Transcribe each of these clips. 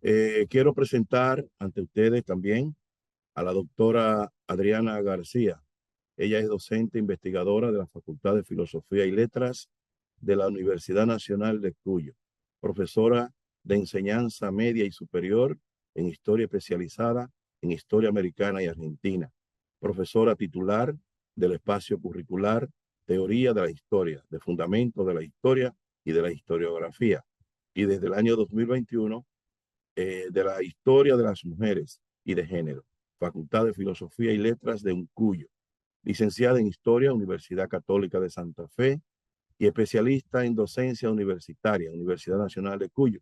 Quiero presentar ante ustedes también a la doctora Adriana García. Ella es docente investigadora de la Facultad de Filosofía y Letras de la Universidad Nacional de Cuyo, profesora de enseñanza media y superior en historia especializada en historia americana y argentina, profesora titular del espacio curricular Teoría de la Historia, de Fundamentos de la Historia y de la Historiografía, y desde el año 2021 de la Historia de las Mujeres y de Género, Facultad de Filosofía y Letras de Uncuyo, licenciada en Historia, Universidad Católica de Santa Fe, y especialista en docencia universitaria, Universidad Nacional de Cuyo,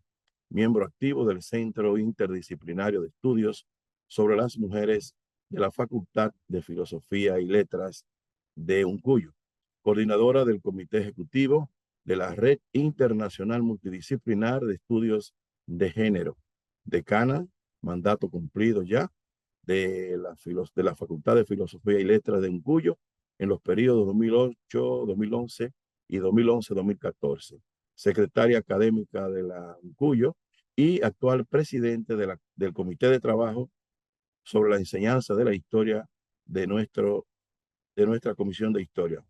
miembro activo del Centro Interdisciplinario de Estudios sobre las Mujeres de la Facultad de Filosofía y Letras de Uncuyo, coordinadora del Comité Ejecutivo de la Red Internacional Multidisciplinar de Estudios de Género, decana, mandato cumplido ya, de la Facultad de Filosofía y Letras de Uncuyo en los periodos 2008, 2011 y 2011-2014, secretaria académica de la Uncuyo y actual presidente del Comité de Trabajo sobre la enseñanza de la historia de, de nuestra Comisión de Historia.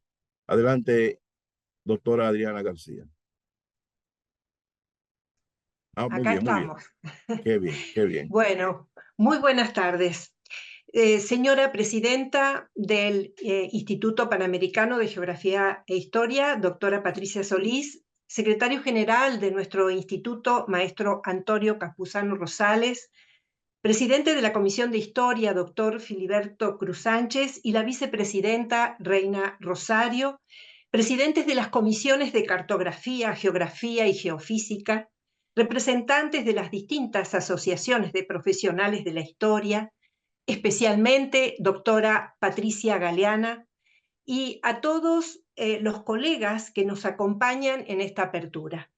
Adelante, doctora Adriana García. Muy Acá bien, muy bien. estamos. Qué bien, qué bien. Bueno, muy buenas tardes. Señora presidenta del Instituto Panamericano de Geografía e Historia, doctora Patricia Solís, secretario general de nuestro instituto, maestro Antonio Campuzano Rosales, presidente de la Comisión de Historia, doctor Filiberto Cruz Sánchez, y la vicepresidenta Reina Rosario, presidentes de las comisiones de cartografía, geografía y geofísica, representantes de las distintas asociaciones de profesionales de la historia, especialmente doctora Patricia Galeana, y a todos los colegas que nos acompañan en esta apertura.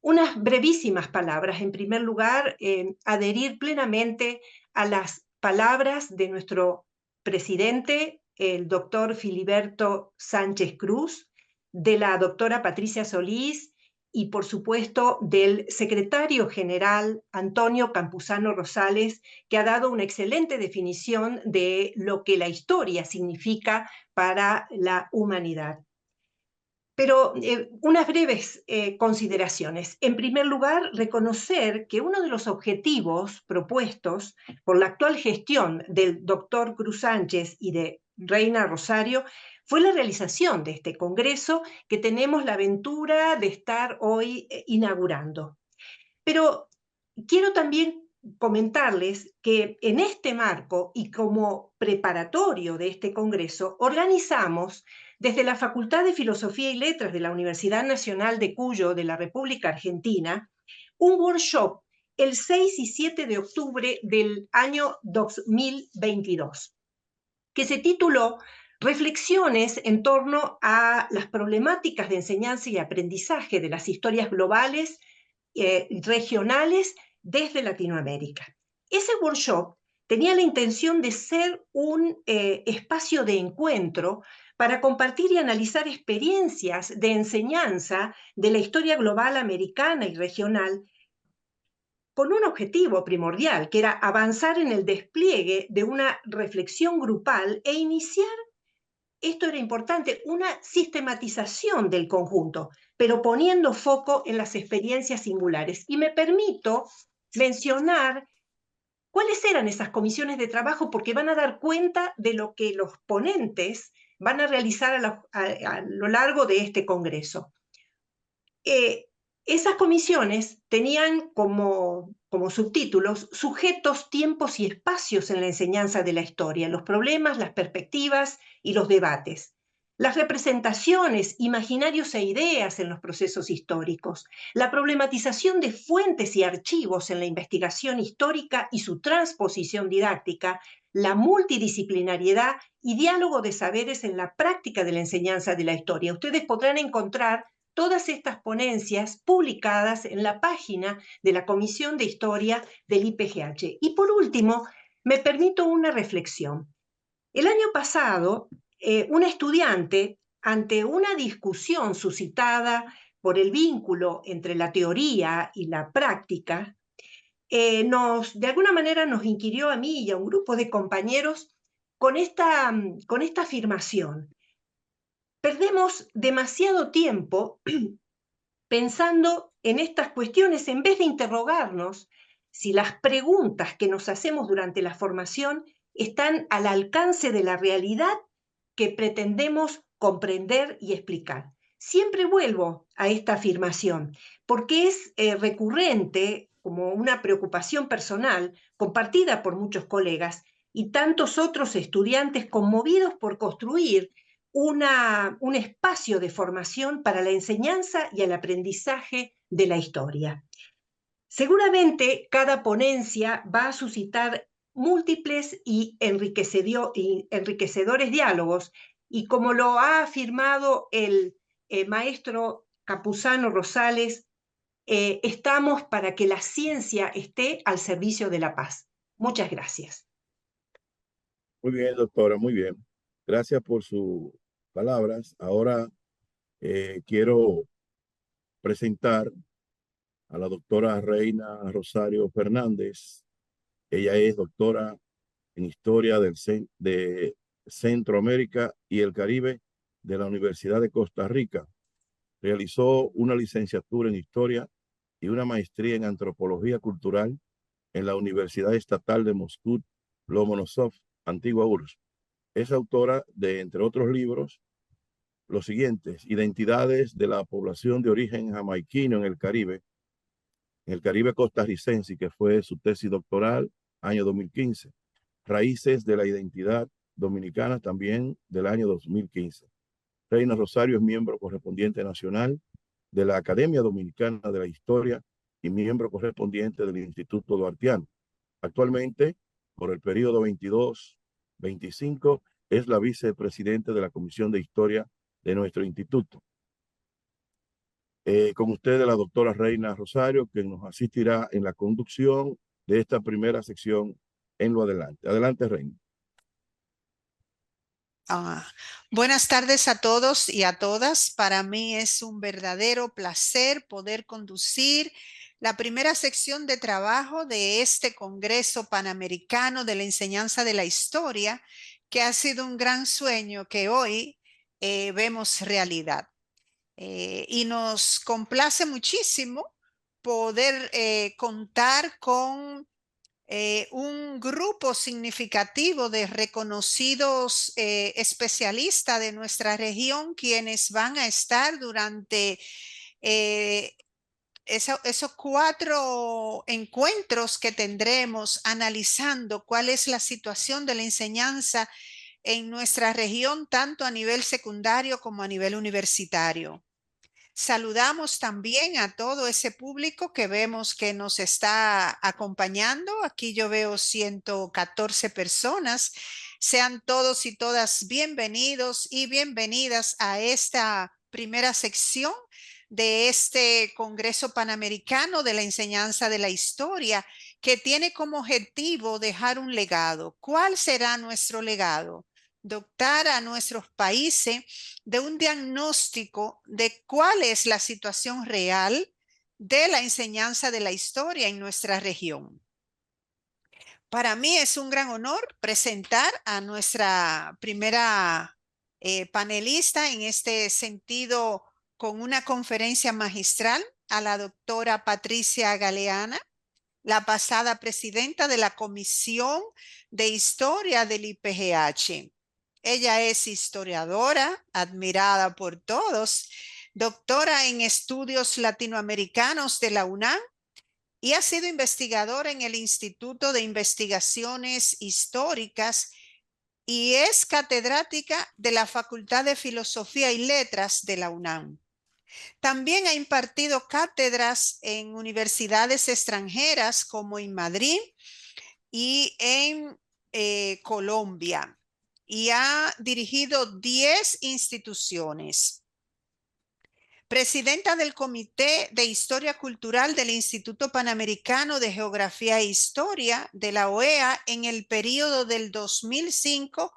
Unas brevísimas palabras. En primer lugar, adherir plenamente a las palabras de nuestro presidente, el doctor Filiberto Sánchez Cruz, de la doctora Patricia Solís y, por supuesto, del secretario general Antonio Campuzano Rosales, que ha dado una excelente definición de lo que la historia significa para la humanidad. Pero unas breves consideraciones. En primer lugar, reconocer que uno de los objetivos propuestos por la actual gestión del doctor Cruz Sánchez y de Reina Rosario fue la realización de este congreso que tenemos la aventura de estar hoy inaugurando. Pero quiero también comentarles que en este marco y como preparatorio de este congreso, organizamos desde la Facultad de Filosofía y Letras de la Universidad Nacional de Cuyo de la República Argentina un workshop el 6 y 7 de octubre del año 2022, que se tituló Reflexiones en torno a las problemáticas de enseñanza y aprendizaje de las historias globales regionales desde Latinoamérica. Ese workshop tenía la intención de ser un espacio de encuentro para compartir y analizar experiencias de enseñanza de la historia global americana y regional con un objetivo primordial, que era avanzar en el despliegue de una reflexión grupal e iniciar, esto era importante, una sistematización del conjunto, pero poniendo foco en las experiencias singulares. Y me permito mencionar cuáles eran esas comisiones de trabajo, porque van a dar cuenta de lo que los ponentes van a realizar a lo largo de este congreso. Esas comisiones tenían como subtítulos sujetos, tiempos y espacios en la enseñanza de la historia, los problemas, las perspectivas y los debates, las representaciones, imaginarios e ideas en los procesos históricos, la problematización de fuentes y archivos en la investigación histórica y su transposición didáctica, la multidisciplinariedad y diálogo de saberes en la práctica de la enseñanza de la historia. Ustedes podrán encontrar todas estas ponencias publicadas en la página de la Comisión de Historia del IPGH. Y por último, me permito una reflexión. El año pasado, una estudiante, ante una discusión suscitada por el vínculo entre la teoría y la práctica, de alguna manera nos inquirió a mí y a un grupo de compañeros con esta afirmación. Perdemos demasiado tiempo pensando en estas cuestiones en vez de interrogarnos si las preguntas que nos hacemos durante la formación están al alcance de la realidad que pretendemos comprender y explicar. Siempre vuelvo a esta afirmación porque es recurrente como una preocupación personal compartida por muchos colegas y tantos otros estudiantes conmovidos por construir un espacio de formación para la enseñanza y el aprendizaje de la historia. Seguramente cada ponencia va a suscitar múltiples y enriquecedores diálogos, y como lo ha afirmado el maestro Campuzano Rosales, estamos para que la ciencia esté al servicio de la paz. Muchas gracias. Muy bien, doctora, muy bien. Gracias por sus palabras. Ahora quiero presentar a la doctora Reina Rosario Fernández. Ella es doctora en Historia de Centroamérica y el Caribe de la Universidad de Costa Rica. Realizó una licenciatura en Historia y una maestría en Antropología Cultural en la Universidad Estatal de Moscú, Lomonosov, antigua URSS. Es autora de, entre otros libros, los siguientes: Identidades de la población de origen jamaiquino en el Caribe costarricense, que fue su tesis doctoral, año 2015. Raíces de la identidad dominicana, también del año 2015. Reina Rosario es miembro correspondiente nacional de la Academia Dominicana de la Historia y miembro correspondiente del Instituto Duartiano. Actualmente, por el periodo 22-25, es la vicepresidente de la Comisión de Historia de nuestro instituto. Con ustedes, la doctora Reina Rosario, que nos asistirá en la conducción de esta primera sección en lo adelante. Adelante, Reina. Buenas tardes a todos y a todas. Para mí es un verdadero placer poder conducir la primera sección de trabajo de este Congreso Panamericano de la Enseñanza de la Historia, que ha sido un gran sueño que hoy vemos realidad. Y nos complace muchísimo poder contar con un grupo significativo de reconocidos especialistas de nuestra región, quienes van a estar durante esos 4 encuentros que tendremos analizando cuál es la situación de la enseñanza en nuestra región, tanto a nivel secundario como a nivel universitario. Saludamos también a todo ese público que vemos que nos está acompañando. Aquí yo veo 114 personas. Sean todos y todas bienvenidos y bienvenidas a esta primera sección de este Congreso Panamericano de la Enseñanza de la Historia, que tiene como objetivo dejar un legado. ¿Cuál será nuestro legado? Dotar a nuestros países de un diagnóstico de cuál es la situación real de la enseñanza de la historia en nuestra región. Para mí es un gran honor presentar a nuestra primera panelista en este sentido, con una conferencia magistral, a la doctora Patricia Galeana, la pasada presidenta de la Comisión de Historia del IPGH. Ella es historiadora, admirada por todos, doctora en estudios latinoamericanos de la UNAM y ha sido investigadora en el Instituto de Investigaciones Históricas y es catedrática de la Facultad de Filosofía y Letras de la UNAM. También ha impartido cátedras en universidades extranjeras como en Madrid y en Colombia, y ha dirigido 10 instituciones. Presidenta del Comité de Historia Cultural del Instituto Panamericano de Geografía e Historia de la OEA en el periodo del 2005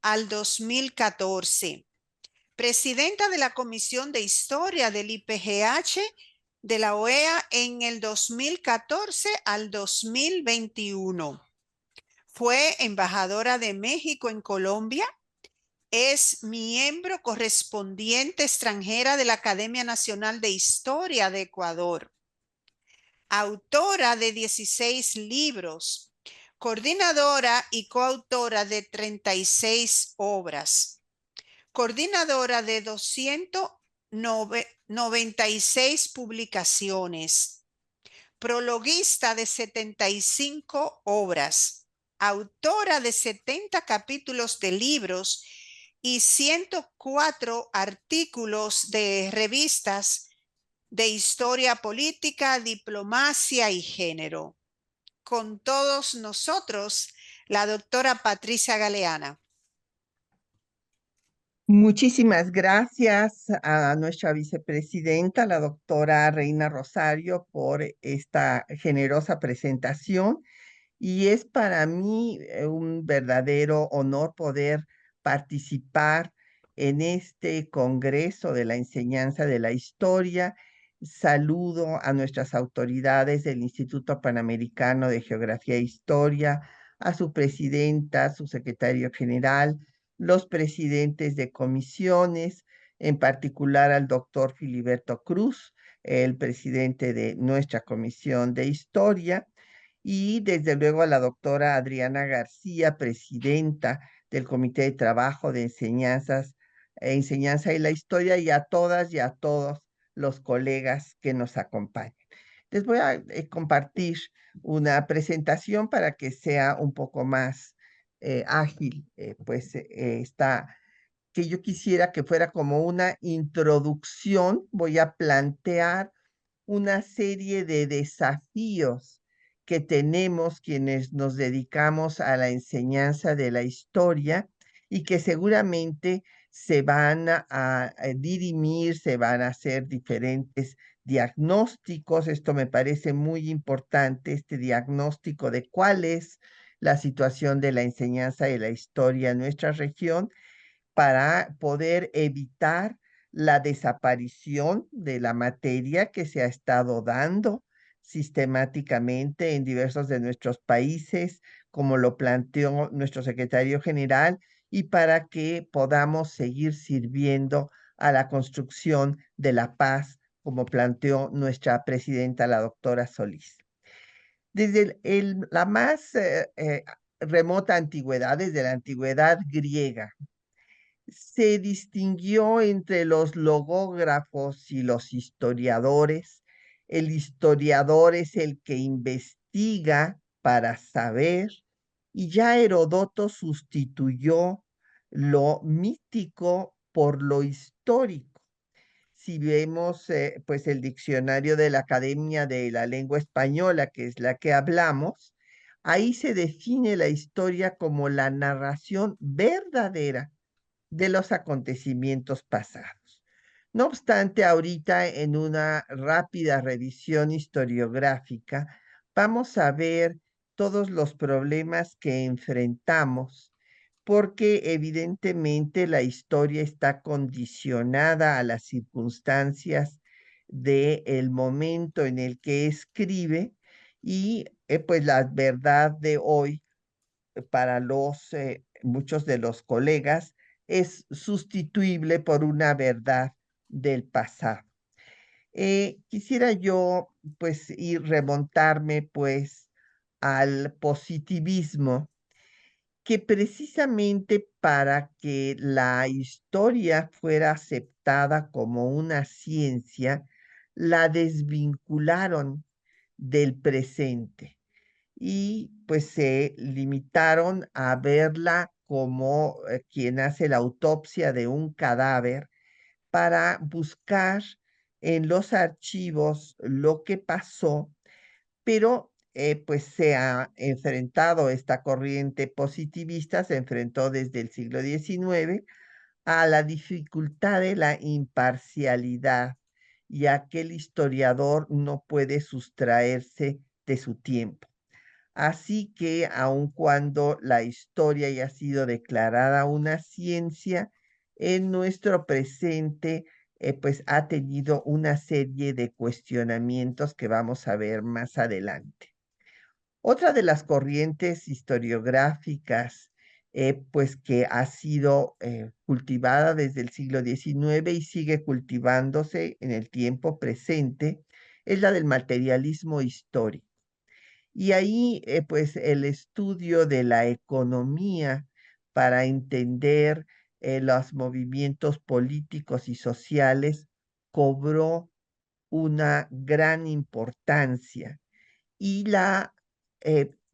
al 2014. presidenta de la Comisión de Historia del IPGH de la OEA en el 2014 al 2021. Fue embajadora de México en Colombia. Es miembro correspondiente extranjera de la Academia Nacional de Historia de Ecuador. Autora de 16 libros, coordinadora y coautora de 36 obras, coordinadora de 296 publicaciones, prologuista de 75 obras, autora de 70 capítulos de libros y 104 artículos de revistas de historia política, diplomacia y género. Con todos nosotros, la doctora Patricia Galeana. Muchísimas gracias a nuestra vicepresidenta, la doctora Reina Rosario, por esta generosa presentación. Y es para mí un verdadero honor poder participar en este Congreso de la Enseñanza de la Historia. Saludo a nuestras autoridades del Instituto Panamericano de Geografía e Historia, a su presidenta, su secretario general, los presidentes de comisiones, en particular al doctor Filiberto Cruz, el presidente de nuestra Comisión de Historia, y desde luego a la doctora Adriana García, presidenta del Comité de Trabajo de Enseñanza y la Historia, y a todas y a todos los colegas que nos acompañan. Les voy a compartir una presentación para que sea un poco más ágil, que yo quisiera que fuera como una introducción. Voy a plantear una serie de desafíos que tenemos quienes nos dedicamos a la enseñanza de la historia y que seguramente se van a dirimir, se van a hacer diferentes diagnósticos. Esto me parece muy importante, este diagnóstico de cuál es la situación de la enseñanza de la historia en nuestra región, para poder evitar la desaparición de la materia que se ha estado dando sistemáticamente en diversos de nuestros países, como lo planteó nuestro secretario general, y para que podamos seguir sirviendo a la construcción de la paz, como planteó nuestra presidenta, la doctora Solís. Desde la más remota antigüedad, desde la antigüedad griega, se distinguió entre los logógrafos y los historiadores. El historiador es el que investiga para saber, y ya Heródoto sustituyó lo mítico por lo histórico. Si vemos pues el diccionario de la Academia de la Lengua Española, que es la que hablamos, ahí se define la historia como la narración verdadera de los acontecimientos pasados. No obstante, ahorita en una rápida revisión historiográfica vamos a ver todos los problemas que enfrentamos, porque evidentemente la historia está condicionada a las circunstancias del momento en el que escribe, y pues la verdad de hoy para muchos de los colegas es sustituible por una verdad del pasado. Quisiera yo pues remontarme pues al positivismo, que precisamente para que la historia fuera aceptada como una ciencia, la desvincularon del presente y pues se limitaron a verla como quien hace la autopsia de un cadáver para buscar en los archivos lo que pasó, pero pues se ha enfrentado esta corriente positivista, se enfrentó desde el siglo XIX a la dificultad de la imparcialidad, ya que el historiador no puede sustraerse de su tiempo. Así que aun cuando la historia ya ha sido declarada una ciencia, en nuestro presente pues ha tenido una serie de cuestionamientos que vamos a ver más adelante. Otra de las corrientes historiográficas pues que ha sido cultivada desde el siglo XIX y sigue cultivándose en el tiempo presente es la del materialismo histórico. Y ahí, pues, el estudio de la economía para entender los movimientos políticos y sociales cobró una gran importancia. Y la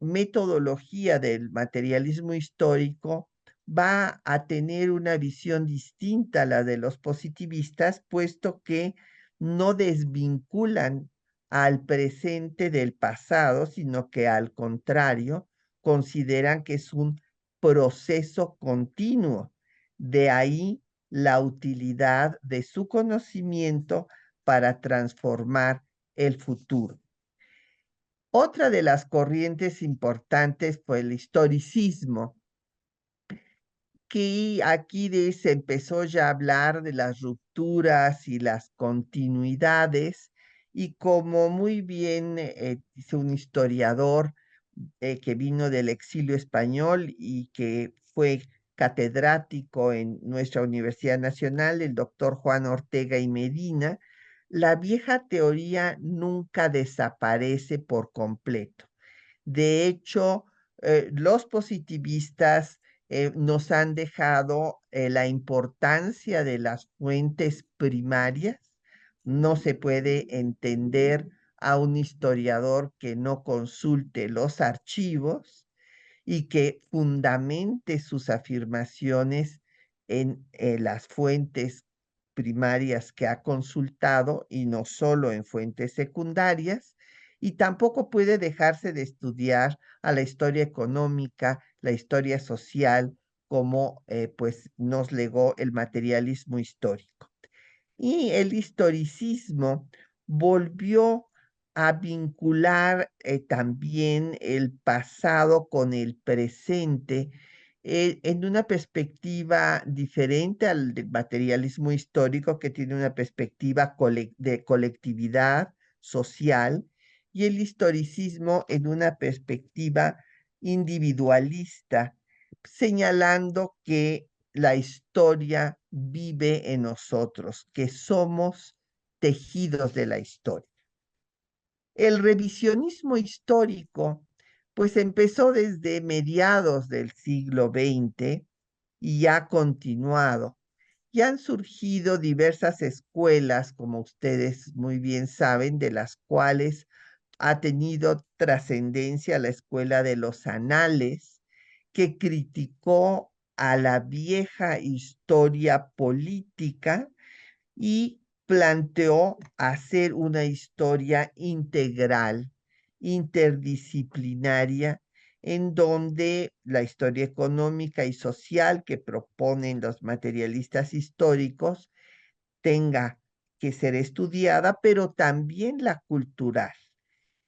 metodología del materialismo histórico va a tener una visión distinta a la de los positivistas, puesto que no desvinculan al presente del pasado, sino que al contrario, consideran que es un proceso continuo. De ahí la utilidad de su conocimiento para transformar el futuro. Otra de las corrientes importantes fue el historicismo, que aquí se empezó ya a hablar de las rupturas y las continuidades, y como muy bien dice un historiador que vino del exilio español y que fue catedrático en nuestra Universidad Nacional, el doctor Juan Ortega y Medina, la vieja teoría nunca desaparece por completo. De hecho, los positivistas nos han dejado la importancia de las fuentes primarias. No se puede entender a un historiador que no consulte los archivos y que fundamente sus afirmaciones en las fuentes primarias que ha consultado y no solo en fuentes secundarias, y tampoco puede dejarse de estudiar a la historia económica, la historia social, como pues nos legó el materialismo histórico. Y el historicismo volvió a vincular también el pasado con el presente en una perspectiva diferente al del materialismo histórico, que tiene una perspectiva de colectividad social, y el historicismo en una perspectiva individualista, señalando que la historia vive en nosotros, que somos tejidos de la historia. El revisionismo histórico, pues empezó desde mediados del siglo XX y ha continuado. Y han surgido diversas escuelas, como ustedes muy bien saben, de las cuales ha tenido trascendencia la escuela de los anales, que criticó a la vieja historia política y planteó hacer una historia integral, interdisciplinaria, en donde la historia económica y social que proponen los materialistas históricos tenga que ser estudiada, pero también la cultural.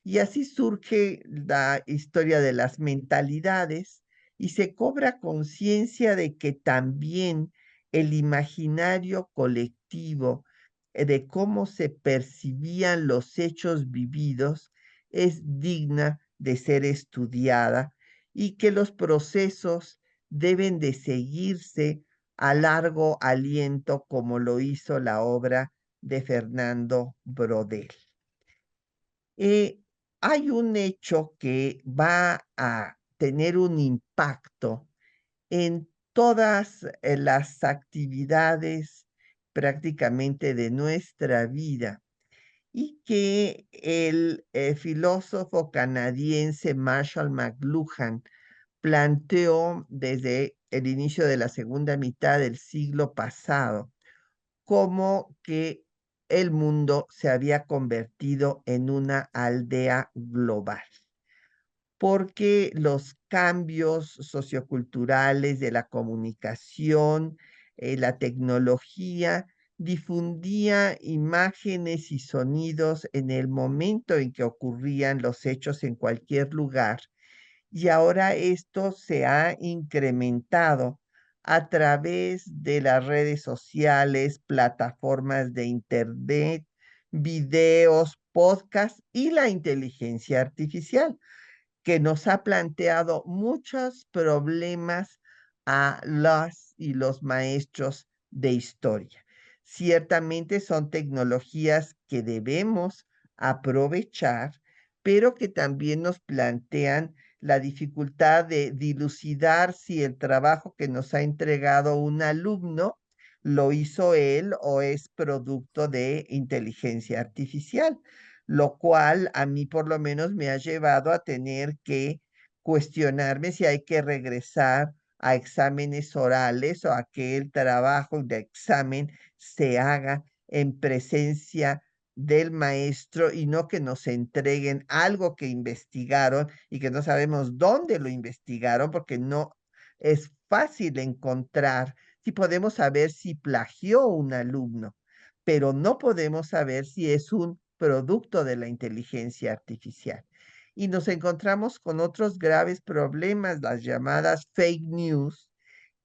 Y así surge la historia de las mentalidades y se cobra conciencia de que también el imaginario colectivo de cómo se percibían los hechos vividos es digna de ser estudiada y que los procesos deben de seguirse a largo aliento, como lo hizo la obra de Fernando Brodel. Eh, Hay un hecho que va a tener un impacto en todas las actividades prácticamente de nuestra vida, y que el filósofo canadiense Marshall McLuhan planteó desde el inicio de la segunda mitad del siglo pasado, como que el mundo se había convertido en una aldea global, porque los cambios socioculturales de la comunicación, la tecnología, difundía imágenes y sonidos en el momento en que ocurrían los hechos en cualquier lugar, y ahora esto se ha incrementado a través de las redes sociales, plataformas de internet, videos, podcasts y la inteligencia artificial, que nos ha planteado muchos problemas a las y los maestros de historia. Ciertamente son tecnologías que debemos aprovechar, pero que también nos plantean la dificultad de dilucidar si el trabajo que nos ha entregado un alumno lo hizo él o es producto de inteligencia artificial, lo cual a mí por lo menos me ha llevado a tener que cuestionarme si hay que regresar a exámenes orales o a que el trabajo de examen se haga en presencia del maestro y no que nos entreguen algo que investigaron y que no sabemos dónde lo investigaron, porque no es fácil encontrar. Si podemos saber si plagió un alumno, pero no podemos saber si es un producto de la inteligencia artificial. Y nos encontramos con otros graves problemas, las llamadas fake news,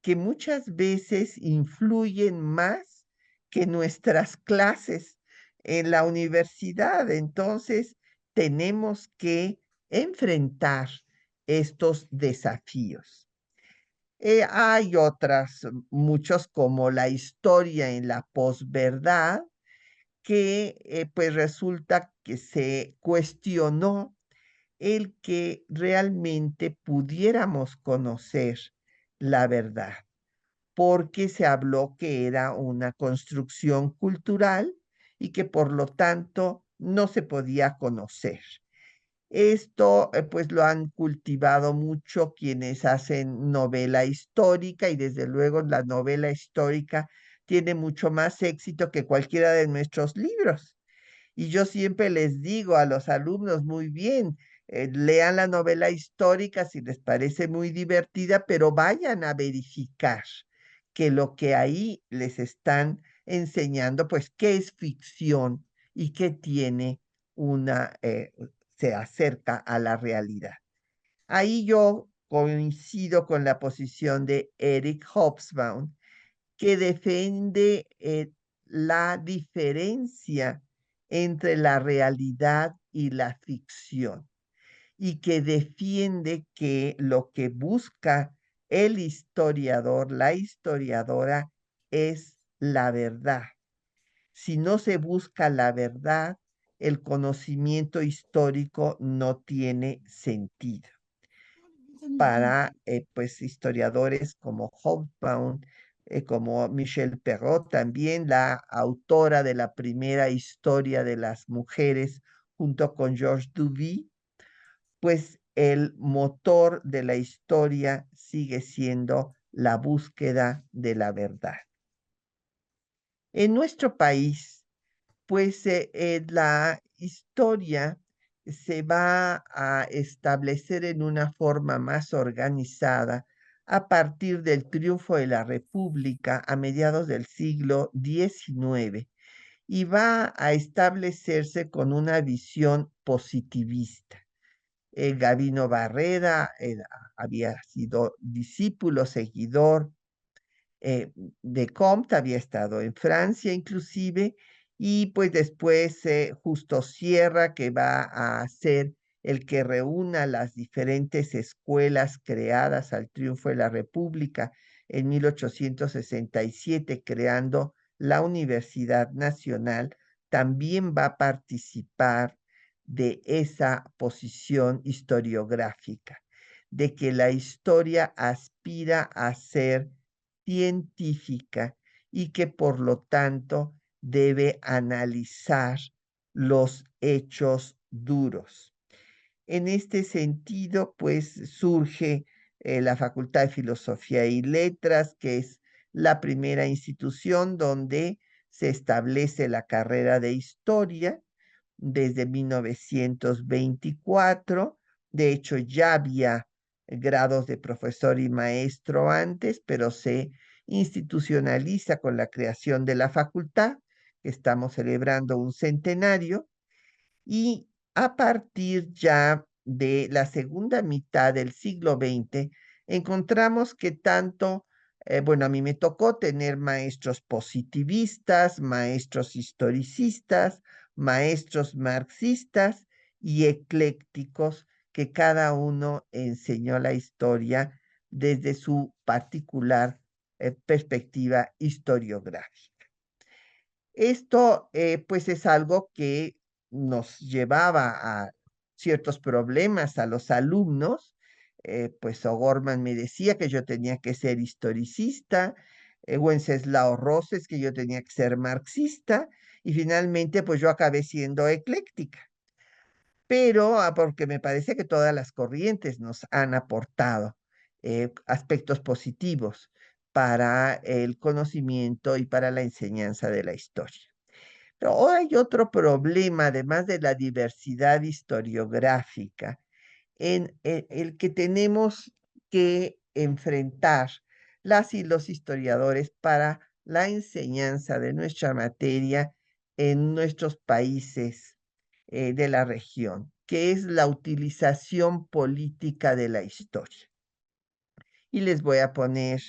que muchas veces influyen más que nuestras clases en la universidad. Entonces, tenemos que enfrentar estos desafíos. Hay otras, muchos como la historia en la posverdad, que pues resulta que se cuestionó el que realmente pudiéramos conocer la verdad, porque se habló que era una construcción cultural y que por lo tanto no se podía conocer. Esto pues lo han cultivado mucho quienes hacen novela histórica, y desde luego la novela histórica tiene mucho más éxito que cualquiera de nuestros libros. Y yo siempre les digo a los alumnos, muy bien, lean la novela histórica si les parece muy divertida, pero vayan a verificar que lo que ahí les están enseñando, pues, qué es ficción y qué tiene una, se acerca a la realidad. Ahí yo coincido con la posición de Eric Hobsbawm, que defiende la diferencia entre la realidad y la ficción, y que defiende que lo que busca el historiador, la historiadora, es la verdad. Si no se busca la verdad, el conocimiento histórico no tiene sentido. Para pues historiadores como Hobsbawm, como Michel Perrault, también la autora de la primera historia de las mujeres junto con Georges Duby, pues el motor de la historia sigue siendo la búsqueda de la verdad. En nuestro país, pues la historia se va a establecer en una forma más organizada a partir del triunfo de la República a mediados del siglo XIX, y va a establecerse con una visión positivista. Gavino Barreda había sido discípulo, seguidor de Comte, había estado en Francia inclusive, y pues después Justo Sierra, que va a ser el que reúna las diferentes escuelas creadas al triunfo de la República en 1867, creando la Universidad Nacional, también va a participar de esa posición historiográfica, de que la historia aspira a ser científica y que por lo tanto debe analizar los hechos duros. En este sentido, pues surge la Facultad de Filosofía y Letras, que es la primera institución donde se establece la carrera de historia desde 1924. De hecho, ya había grados de profesor y maestro antes, pero se institucionaliza con la creación de la facultad. Estamos celebrando un centenario, y a partir ya de la segunda mitad del siglo XX, encontramos que tanto Bueno, a mí me tocó tener maestros positivistas, maestros historicistas, maestros marxistas y eclécticos, que cada uno enseñó la historia desde su particular perspectiva historiográfica. Esto, pues, es algo que nos llevaba a ciertos problemas a los alumnos. Pues O'Gorman me decía que yo tenía que ser historicista, Wenceslao Roses que yo tenía que ser marxista, y finalmente, pues yo acabé siendo ecléctica. Pero, porque me parece que todas las corrientes nos han aportado aspectos positivos para el conocimiento y para la enseñanza de la historia. Pero hay otro problema, además de la diversidad historiográfica, en el que tenemos que enfrentar las y los historiadores para la enseñanza de nuestra materia en nuestros países de la región, que es la utilización política de la historia. Y les voy a poner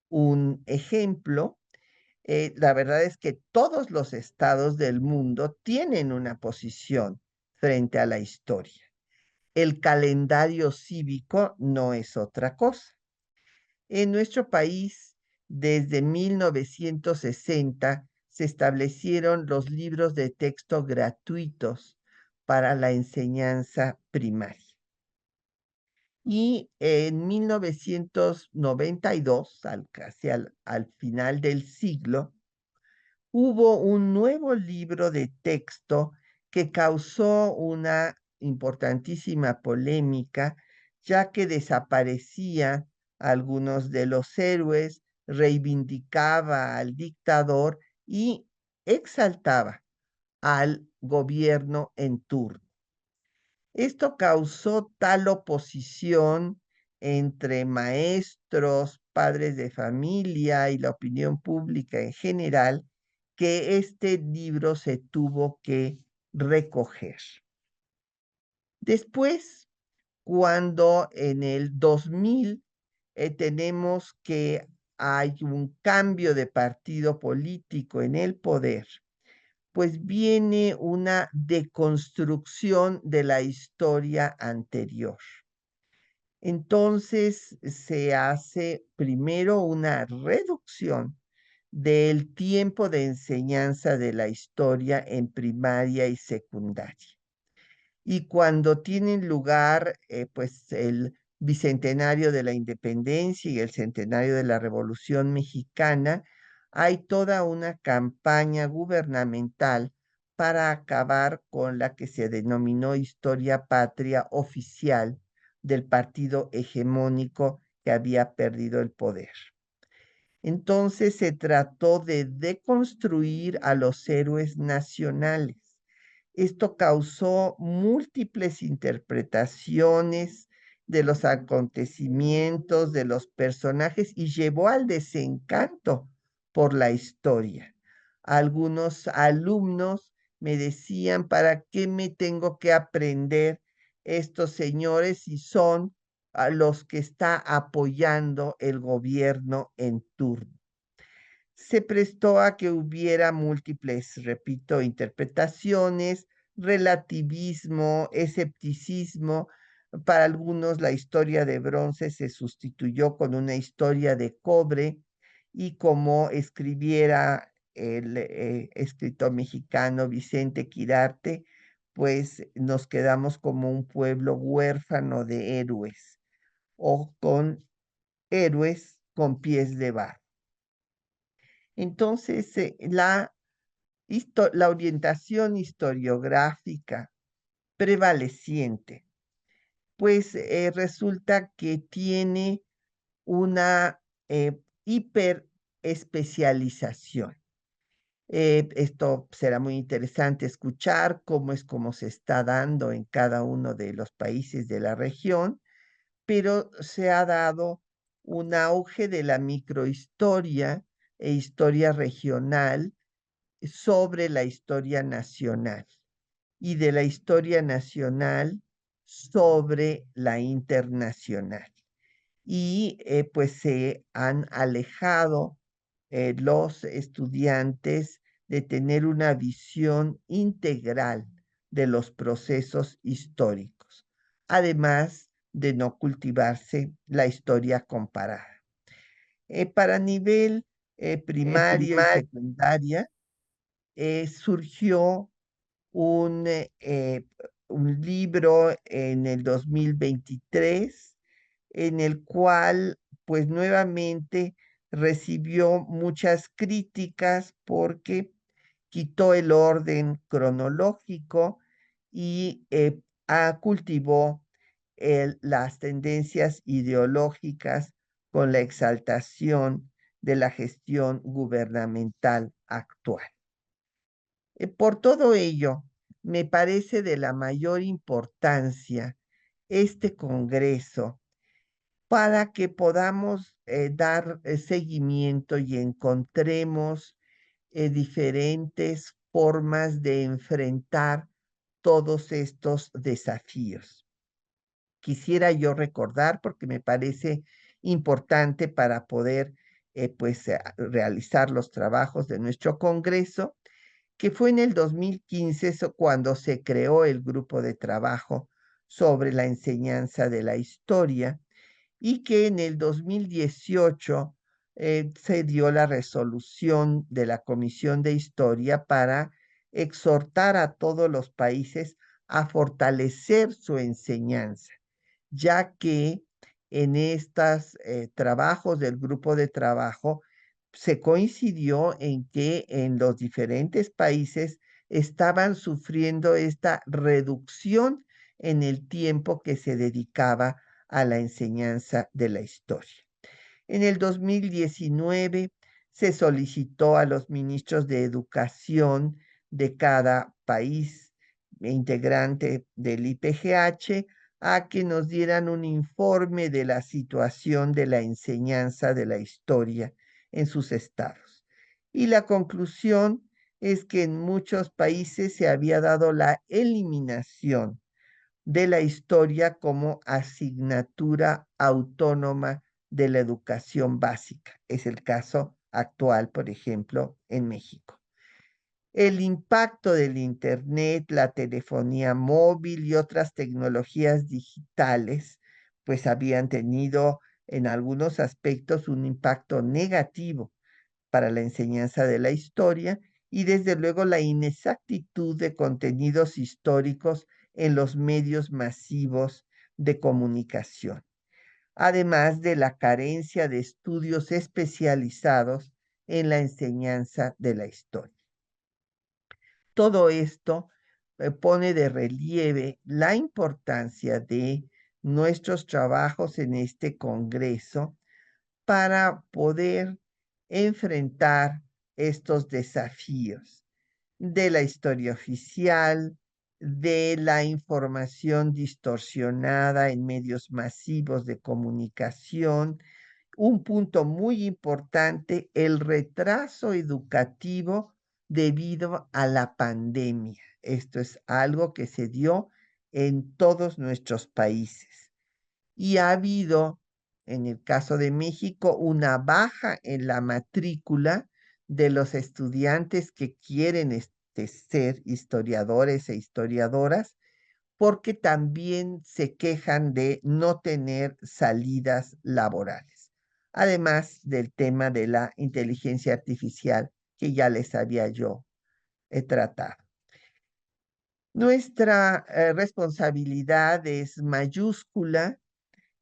un ejemplo. La verdad es que todos los estados del mundo tienen una posición frente a la historia. El calendario cívico no es otra cosa. En nuestro país, desde 1960, se establecieron los libros de texto gratuitos para la enseñanza primaria. Y en 1992, casi al final del siglo, hubo un nuevo libro de texto que causó una importantísima polémica, ya que desaparecía algunos de los héroes, reivindicaba al dictador y exaltaba al gobierno en turno. Esto causó tal oposición entre maestros, padres de familia y la opinión pública en general, que este libro se tuvo que recoger. Después, cuando en el 2000 tenemos que hay un cambio de partido político en el poder, pues viene una deconstrucción de la historia anterior. Entonces se hace primero una reducción del tiempo de enseñanza de la historia en primaria y secundaria. Y cuando tienen lugar pues el bicentenario de la independencia y el centenario de la Revolución Mexicana, hay toda una campaña gubernamental para acabar con la que se denominó historia patria oficial del partido hegemónico que había perdido el poder. Entonces se trató de deconstruir a los héroes nacionales. Esto causó múltiples interpretaciones de los acontecimientos, de los personajes y llevó al desencanto por la historia. Algunos alumnos me decían, ¿para qué me tengo que aprender estos señores si son a los que está apoyando el gobierno en turno? Se prestó a que hubiera múltiples, repito, interpretaciones, relativismo, escepticismo. Para algunos la historia de bronce se sustituyó con una historia de cobre y como escribiera el escritor mexicano Vicente Quirarte, pues nos quedamos como un pueblo huérfano de héroes o con héroes con pies de barro. Entonces, la orientación historiográfica prevaleciente, pues resulta que tiene una hiperespecialización. Esto será muy interesante escuchar cómo se está dando en cada uno de los países de la región, pero se ha dado un auge de la microhistoria e historia regional sobre la historia nacional y de la historia nacional sobre la internacional. y pues se han alejado los estudiantes de tener una visión integral de los procesos históricos, además de no cultivarse la historia comparada. Para nivel primario y secundaria, surgió un, eh, eh, un libro en el 2023 en el cual pues nuevamente recibió muchas críticas porque quitó el orden cronológico y cultivó las tendencias ideológicas con la exaltación de la gestión gubernamental actual. Por todo ello, me parece de la mayor importancia este Congreso para que podamos dar seguimiento y encontremos diferentes formas de enfrentar todos estos desafíos. Quisiera yo recordar, porque me parece importante para poder realizar los trabajos de nuestro Congreso, que fue en el 2015 cuando se creó el grupo de trabajo sobre la enseñanza de la historia y que en el 2018 se dio la resolución de la Comisión de Historia para exhortar a todos los países a fortalecer su enseñanza, ya que en estos trabajos del grupo de trabajo se coincidió en que en los diferentes países estaban sufriendo esta reducción en el tiempo que se dedicaba a la enseñanza de la historia. En el 2019 se solicitó a los ministros de educación de cada país integrante del IPGH a que nos dieran un informe de la situación de la enseñanza de la historia en sus estados. Y la conclusión es que en muchos países se había dado la eliminación de la historia como asignatura autónoma de la educación básica. Es el caso actual, por ejemplo, en México. El impacto del Internet, la telefonía móvil y otras tecnologías digitales, pues habían tenido en algunos aspectos un impacto negativo para la enseñanza de la historia y desde luego la inexactitud de contenidos históricos en los medios masivos de comunicación, además de la carencia de estudios especializados en la enseñanza de la historia. Todo esto pone de relieve la importancia de nuestros trabajos en este Congreso para poder enfrentar estos desafíos de la historia oficial, de la información distorsionada en medios masivos de comunicación. Un punto muy importante, el retraso educativo debido a la pandemia. Esto es algo que se dio en todos nuestros países. Y ha habido, en el caso de México, una baja en la matrícula de los estudiantes que quieren ser historiadores e historiadoras, porque también se quejan de no tener salidas laborales. Además del tema de la inteligencia artificial que ya les había yo tratado. Nuestra responsabilidad es mayúscula.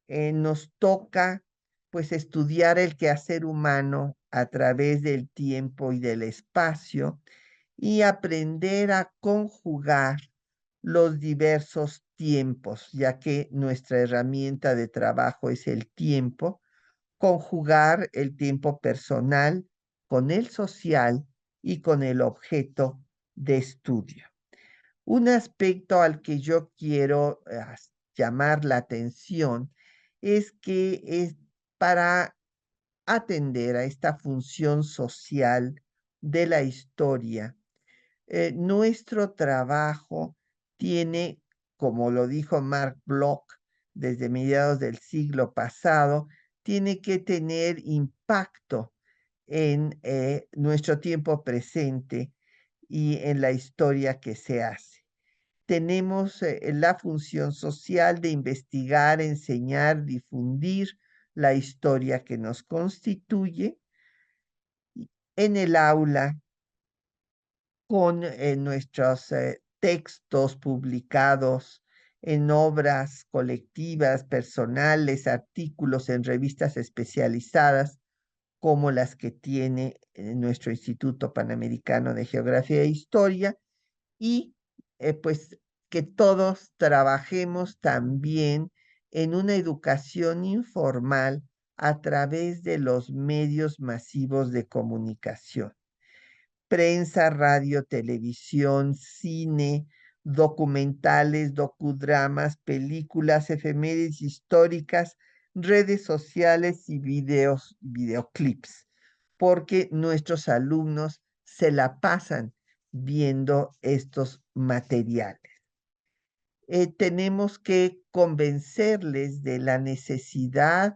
Nos toca pues estudiar el quehacer humano a través del tiempo y del espacio y aprender a conjugar los diversos tiempos, ya que nuestra herramienta de trabajo es el tiempo, conjugar el tiempo personal con el social y con el objeto de estudio. Un aspecto al que yo quiero llamar la atención es que es para atender a esta función social de la historia. Nuestro trabajo tiene, como lo dijo Mark Bloch, desde mediados del siglo pasado, tiene que tener impacto en nuestro tiempo presente y en la historia que se hace. Tenemos la función social de investigar, enseñar, difundir la historia que nos constituye en el aula con nuestros textos publicados en obras colectivas, personales, artículos en revistas especializadas como las que tiene nuestro Instituto Panamericano de Geografía e Historia, y pues que todos trabajemos también en una educación informal a través de los medios masivos de comunicación: prensa, radio, televisión, cine, documentales, docudramas, películas, efemérides históricas, redes sociales y videoclips, porque nuestros alumnos se la pasan viendo estos materiales. Tenemos que convencerles de la necesidad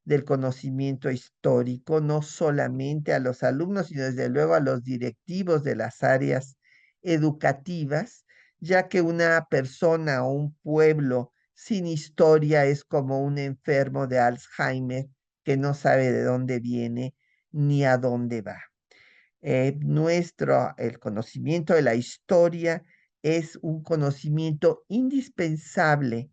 del conocimiento histórico, no solamente a los alumnos, sino desde luego a los directivos de las áreas educativas, ya que una persona o un pueblo sin historia es como un enfermo de Alzheimer que no sabe de dónde viene ni a dónde va. El conocimiento de la historia es un conocimiento indispensable.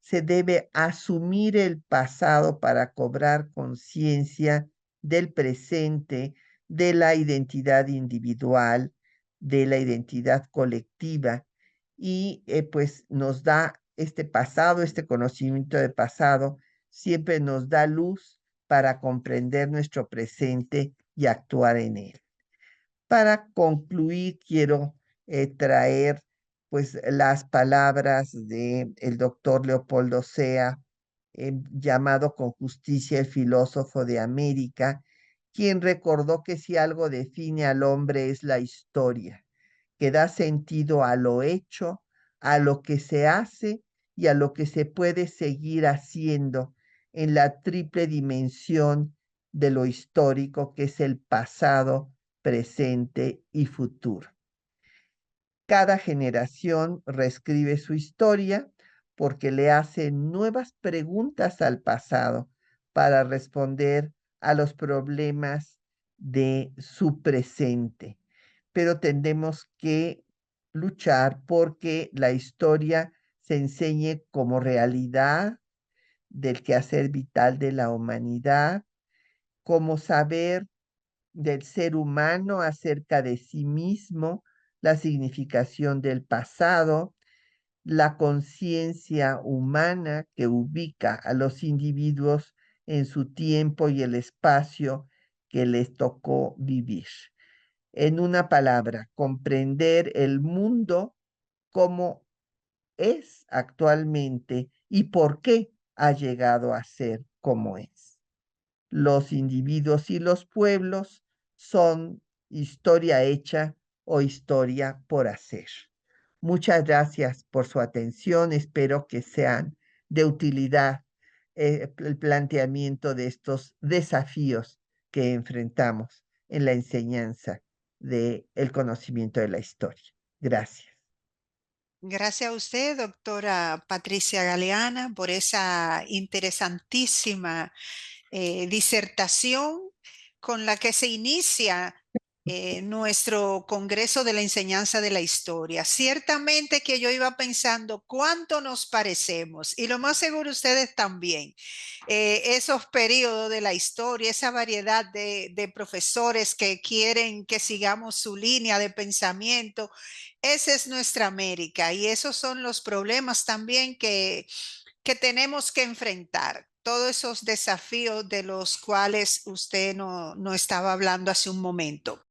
Se debe asumir el pasado para cobrar conciencia del presente, de la identidad individual, de la identidad colectiva, y pues nos da este pasado, este conocimiento de pasado, siempre nos da luz para comprender nuestro presente y actuar en él. Para concluir, quiero traer pues las palabras de el doctor Leopoldo Sea, llamado con justicia el filósofo de América, quien recordó que si algo define al hombre es la historia, que da sentido a lo hecho, a lo que se hace y a lo que se puede seguir haciendo en la triple dimensión de lo histórico, que es el pasado, presente y futuro. Cada generación reescribe su historia porque le hace nuevas preguntas al pasado para responder a los problemas de su presente. Pero tenemos que luchar porque la historia se enseñe como realidad del quehacer vital de la humanidad, como saber del ser humano acerca de sí mismo, la significación del pasado, la conciencia humana que ubica a los individuos en su tiempo y el espacio que les tocó vivir. En una palabra, comprender el mundo como es actualmente y por qué ha llegado a ser como es. Los individuos y los pueblos son historia hecha o historia por hacer. Muchas gracias por su atención. Espero que sean de utilidad el planteamiento de estos desafíos que enfrentamos en la enseñanza del conocimiento de la historia. Gracias. Gracias a usted, doctora Patricia Galeana, por esa interesantísima disertación con la que se inicia nuestro Congreso de la Enseñanza de la Historia. Ciertamente que yo iba pensando cuánto nos parecemos, y lo más seguro ustedes también. Esos periodos de la historia, esa variedad de profesores que quieren que sigamos su línea de pensamiento, esa es nuestra América, y esos son los problemas también que tenemos que enfrentar, todos esos desafíos de los cuales usted no estaba hablando hace un momento.